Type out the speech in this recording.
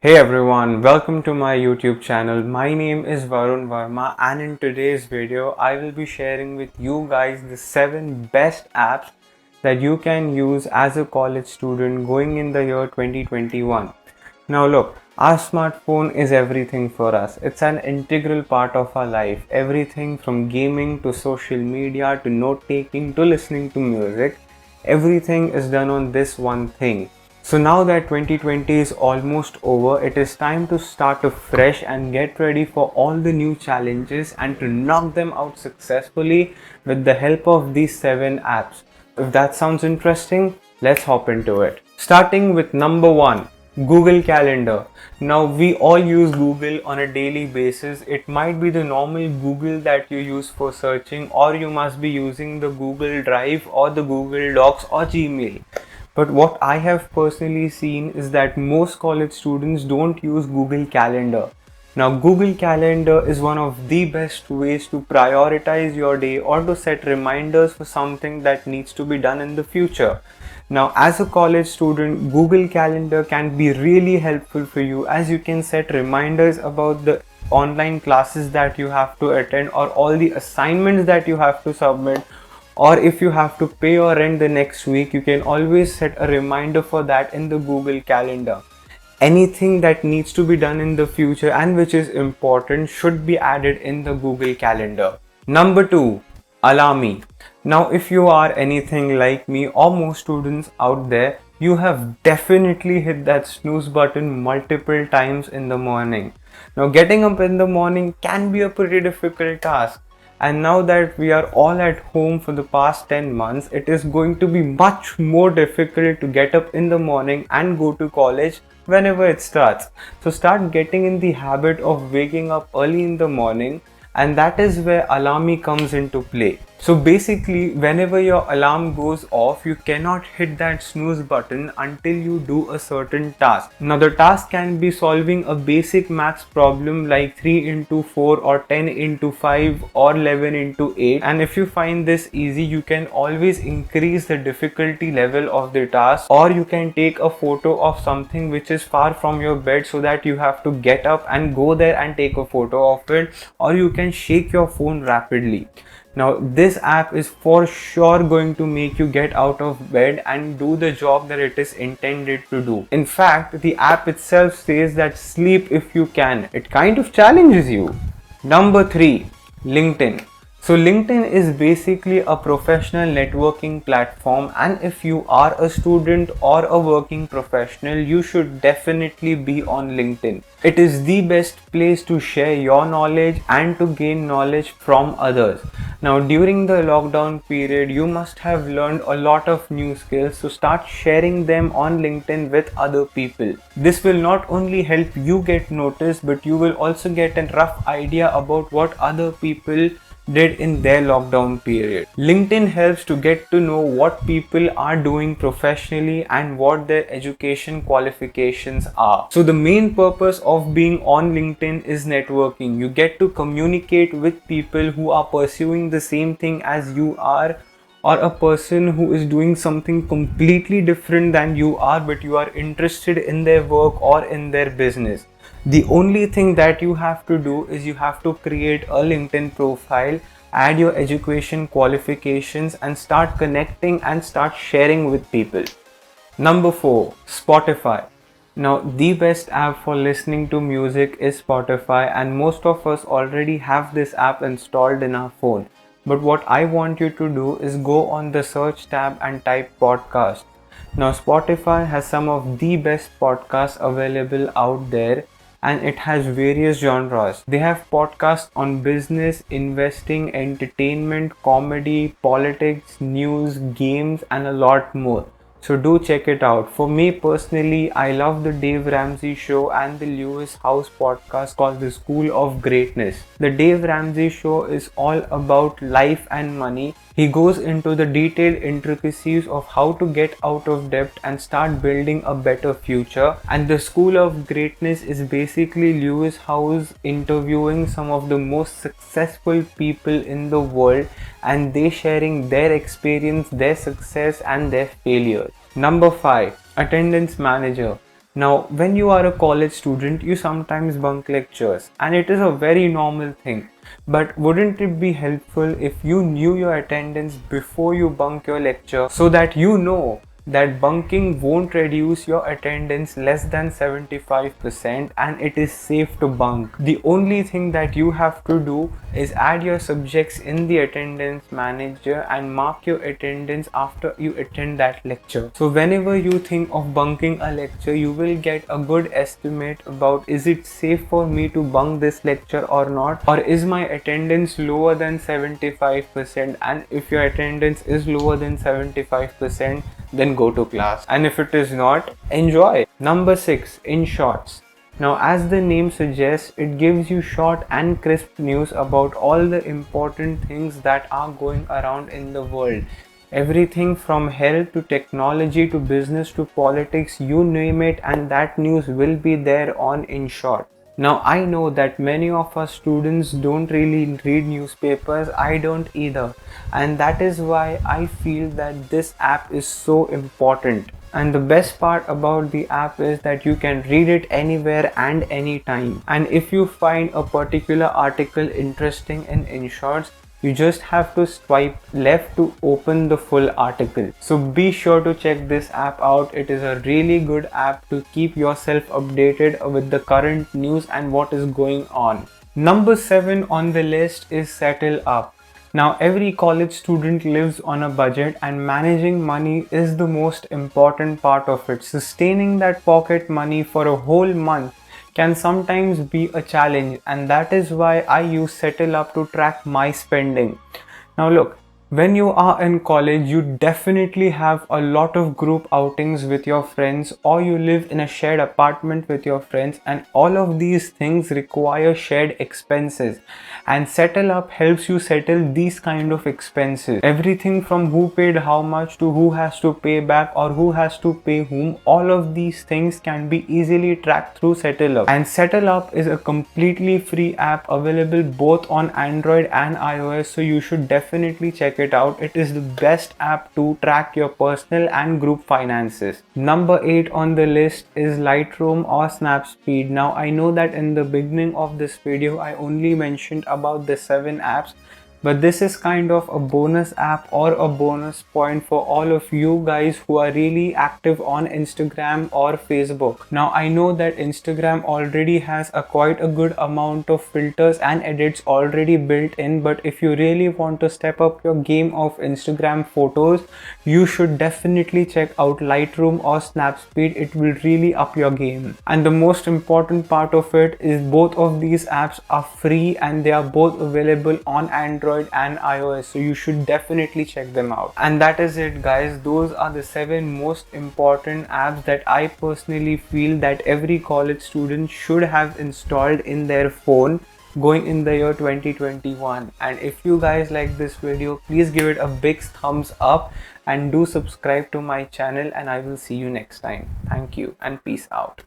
Hey everyone, welcome to my YouTube channel. My name is Varun Verma and in today's video I will be sharing with you guys the 7 best apps that you can use as a college student going in the year 2021. Now look, our smartphone is everything for us. It's an integral part of our life. Everything from gaming to social media to note taking to listening to music. Everything is done on this one thing. So now that 2020 is almost over, it is time to start afresh and get ready for all the new challenges and to knock them out successfully with the help of these 7 apps. If that sounds interesting, let's hop into it. Starting with number 1, Google Calendar. Now we all use Google on a daily basis. It might be the normal Google that you use for searching, or you must be using the Google Drive or the Google Docs or Gmail. But what I have personally seen is that most college students don't use Google Calendar. Now, Google Calendar is one of the best ways to prioritize your day or to set reminders for something that needs to be done in the future. Now, as a college student, Google Calendar can be really helpful for you as you can set reminders about the online classes that you have to attend or all the assignments that you have to submit, or if you have to pay your rent the next week, you can always set a reminder for that in the Google Calendar. Anything that needs to be done in the future and which is important should be added in the Google Calendar. Number 2, Alarmy. Now if you are anything like me or most students out there, you have definitely hit that snooze button multiple times in the morning. Now getting up in the morning can be a pretty difficult task. And now that we are all at home for the past 10 months, it is going to be much more difficult to get up in the morning and go to college whenever it starts. So start getting in the habit of waking up early in the morning, and that is where Alarmy comes into play. So basically, whenever your alarm goes off, you cannot hit that snooze button until you do a certain task. Now the task can be solving a basic maths problem like 3 into 4 or 10 into 5 or 11 into 8, and if you find this easy, you can always increase the difficulty level of the task, or you can take a photo of something which is far from your bed so that you have to get up and go there and take a photo of it, or you can shake your phone rapidly. Now this app is for sure going to make you get out of bed and do the job that it is intended to do. In fact, the app itself says that sleep if you can. It kind of challenges you. Number 3, LinkedIn. So LinkedIn is basically a professional networking platform, and if you are a student or a working professional, you should definitely be on LinkedIn. It is the best place to share your knowledge and to gain knowledge from others. Now during the lockdown period, you must have learned a lot of new skills, so start sharing them on LinkedIn with other people. This will not only help you get noticed, but you will also get a rough idea about what other people did in their lockdown period. LinkedIn helps to get to know what people are doing professionally and what their education qualifications are. So the main purpose of being on LinkedIn is networking. You get to communicate with people who are pursuing the same thing as you are, or a person who is doing something completely different than you are, but you are interested in their work or in their business. The only thing that you have to do is you have to create a LinkedIn profile, add your education qualifications, and start connecting and start sharing with people. Number 4, Spotify. Now the best app for listening to music is Spotify, and most of us already have this app installed in our phone. But what I want you to do is go on the search tab and type podcast. Now Spotify has some of the best podcasts available out there, and it has various genres. They have podcasts on business, investing, entertainment, comedy, politics, news, games, and a lot more. So do check it out. For me personally, I love the Dave Ramsey show and the Lewis House podcast called The School of Greatness. The Dave Ramsey show is all about life and money. He goes into the detailed intricacies of how to get out of debt and start building a better future. And The School of Greatness is basically Lewis House interviewing some of the most successful people in the world, and they sharing their experience, their success and their failures. Number 5, Attendance Manager. Now, when you are a college student, you sometimes bunk lectures, and it is a very normal thing. But wouldn't it be helpful if you knew your attendance before you bunk your lecture so that you know that bunking won't reduce your attendance less than 75% and it is safe to bunk? The only thing that you have to do is add your subjects in the attendance manager and mark your attendance after you attend that lecture. So whenever you think of bunking a lecture, you will get a good estimate about, is it safe for me to bunk this lecture or not, or is my attendance lower than 75%, and if your attendance is lower than 75%, then go to class, and if it is not, enjoy. Number 6, InShorts. Now, as the name suggests, it gives you short and crisp news about all the important things that are going around in the world. Everything from health to technology to business to politics, you name it, and that news will be there on InShort. Now, I know that many of us students don't really read newspapers. I don't either, and that is why I feel that this app is so important. And the best part about the app is that you can read it anywhere and anytime. And if you find a particular article interesting in InShorts, you just have to swipe left to open the full article. So be sure to check this app out. It is a really good app to keep yourself updated with the current news and what is going on. Number 7 on the list is SettleUp. Now, every college student lives on a budget, and managing money is the most important part of it. Sustaining that pocket money for a whole month can sometimes be a challenge, and that is why I use SettleUp to track my spending. Now look, when you are in college, you definitely have a lot of group outings with your friends, or you live in a shared apartment with your friends, and all of these things require shared expenses, and SettleUp helps you settle these kind of expenses. Everything from who paid how much to who has to pay back or who has to pay whom, all of these things can be easily tracked through SettleUp. And SettleUp is a completely free app available both on Android and iOS, so you should definitely check it out. It is the best app to track your personal and group finances. Number 8 on the list is Lightroom or Snapspeed. Now, I know that in the beginning of this video I only mentioned about the 7 apps, but this is kind of a bonus app or a bonus point for all of you guys who are really active on Instagram or Facebook. Now, I know that Instagram already has quite a good amount of filters and edits already built in, but if you really want to step up your game of Instagram photos, you should definitely check out Lightroom or Snapspeed. It will really up your game. And the most important part of it is both of these apps are free and they are both available on Android and iOS, so you should definitely check them out. And that is it, guys. Those are the 7 most important apps that I personally feel that every college student should have installed in their phone going in the year 2021. And if you guys like this video, please give it a big thumbs up and do subscribe to my channel, and I will see you next time. Thank you and peace out.